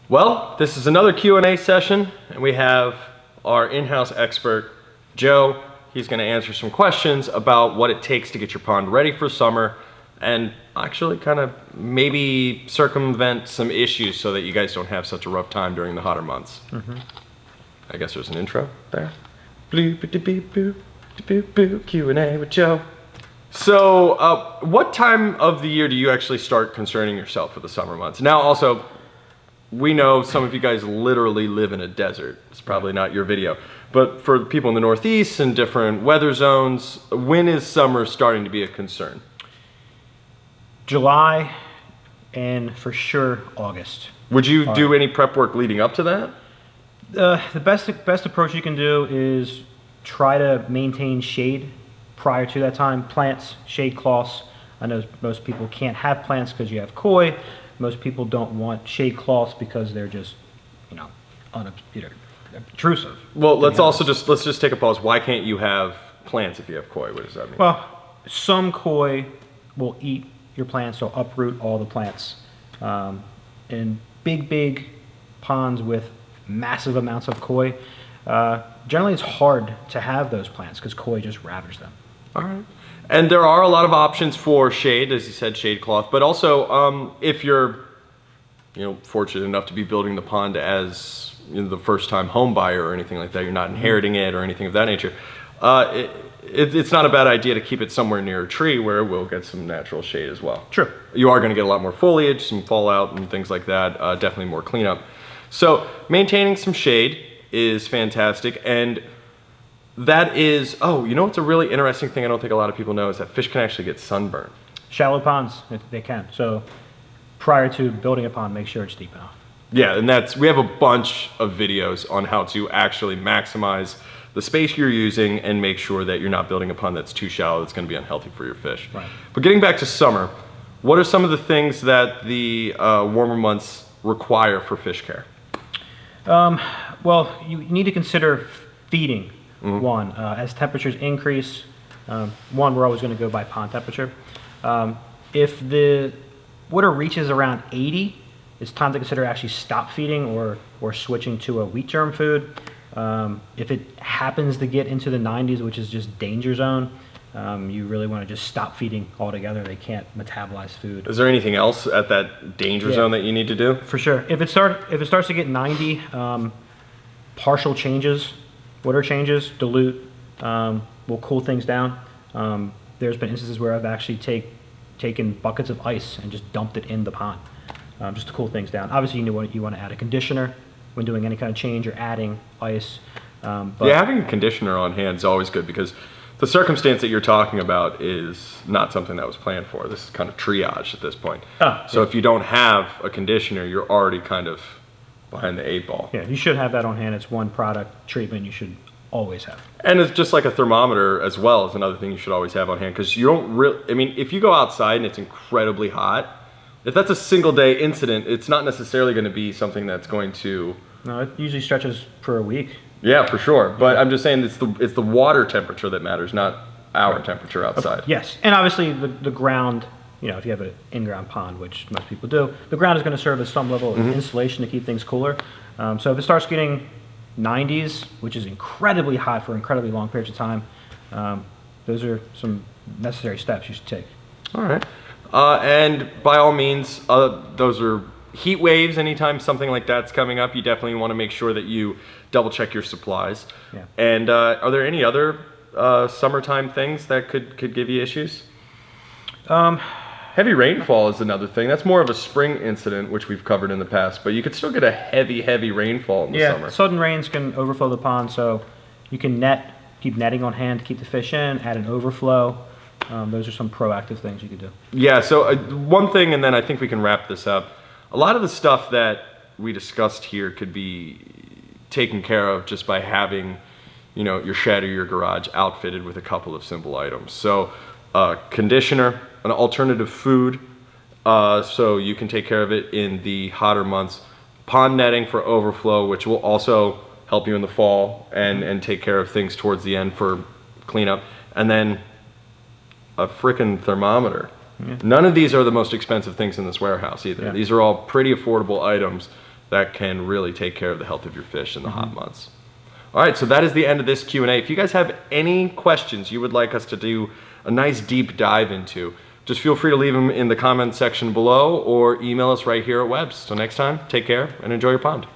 Well, this is another Q&A session, and we have our in-house expert, Joe. He's going to answer some questions about what it takes to get your pond ready for summer and actually kind of maybe circumvent some issues so that you guys don't have such a rough time during the hotter months. I guess there's an intro there. Q&A with Joe. So, what time of the year do you actually start concerning yourself with the summer months? Now, also, we know some of you guys literally live in a desert. It's probably not your video. But for people in the Northeast and different weather zones, when is summer starting to be a concern? July and for sure August. Would you do any prep work leading up to that? The best approach you can do is try to maintain shade prior to that time. Plants, shade cloths. I know most people can't have plants because you have koi. Most people don't want shade cloths because they're just, obtrusive. Well, let's just take a pause. Why can't you have plants if you have koi? What does that mean? Well, some koi will eat your plants, so uproot all the plants. In big ponds with massive amounts of koi, generally it's hard to have those plants because koi just ravage them. All right. And there are a lot of options for shade, as you said, shade cloth, but also if you're fortunate enough to be building the pond as the first time home buyer or anything like that, you're not inheriting it or anything of that nature, it's not a bad idea to keep it somewhere near a tree where it will get some natural shade as well. True. You are going to get a lot more foliage, some fallout and things like that, definitely more cleanup. So maintaining some shade is fantastic, and that is, what's a really interesting thing I don't think a lot of people know is that fish can actually get sunburn. Shallow ponds, they can. So prior to building a pond, make sure it's deep enough. Yeah, and we have a bunch of videos on how to actually maximize the space you're using and make sure that you're not building a pond that's too shallow that's going to be unhealthy for your fish. Right. But getting back to summer, what are some of the things that the warmer months require for fish care? Well, you need to consider feeding. One, as temperatures increase, we're always going to go by pond temperature. If the water reaches around 80, it's time to consider actually stop feeding or switching to a wheat germ food. If it happens to get into the 90s, which is just danger zone, you really want to just stop feeding altogether. They can't metabolize food. Is there anything else at that danger zone that you need to do? For sure. If it starts to get 90, partial changes, water changes, dilute, will cool things down. There's been instances where I've actually taken buckets of ice and just dumped it in the pond, just to cool things down. Obviously, you want to add a conditioner when doing any kind of change or adding ice. But having a conditioner on hand is always good because the circumstance that you're talking about is not something that was planned for. This is kind of triage at this point. So if you don't have a conditioner, you're already kind of behind the 8 ball. Yeah, you should have that on hand. It's one product treatment you should always have. And it's just like a thermometer as well is another thing you should always have on hand because you don't really, if you go outside and it's incredibly hot, if that's a single day incident, it's not necessarily going to be something that's going to... No, it usually stretches for a week. Yeah, for sure. But I'm just saying it's the water temperature that matters, not our temperature outside. Yes, and obviously the ground, if you have an in-ground pond, which most people do, the ground is going to serve as some level of insulation to keep things cooler. So if it starts getting 90s, which is incredibly hot for incredibly long periods of time, those are some necessary steps you should take. All right. And by all means, those are heat waves. Anytime something like that's coming up, you definitely want to make sure that you double check your supplies. Yeah. And are there any other summertime things that could give you issues? Heavy rainfall is another thing. That's more of a spring incident, which we've covered in the past, but you could still get a heavy rainfall in the summer. Yeah, sudden rains can overflow the pond, so you can keep netting on hand to keep the fish in, add an overflow. Those are some proactive things you could do. Yeah, so one thing, and then I think we can wrap this up. A lot of the stuff that we discussed here could be taken care of just by having, your shed or your garage outfitted with a couple of simple items. So conditioner, an alternative food, so you can take care of it in the hotter months. Pond netting for overflow, which will also help you in the fall and take care of things towards the end for cleanup. And then a frickin' thermometer. Yeah. None of these are the most expensive things in this warehouse either. Yeah. These are all pretty affordable items that can really take care of the health of your fish in the hot months. All right, so that is the end of this Q&A. If you guys have any questions you would like us to do a nice deep dive into, just feel free to leave them in the comment section below or email us right here at Webb's. So next time, take care and enjoy your pond.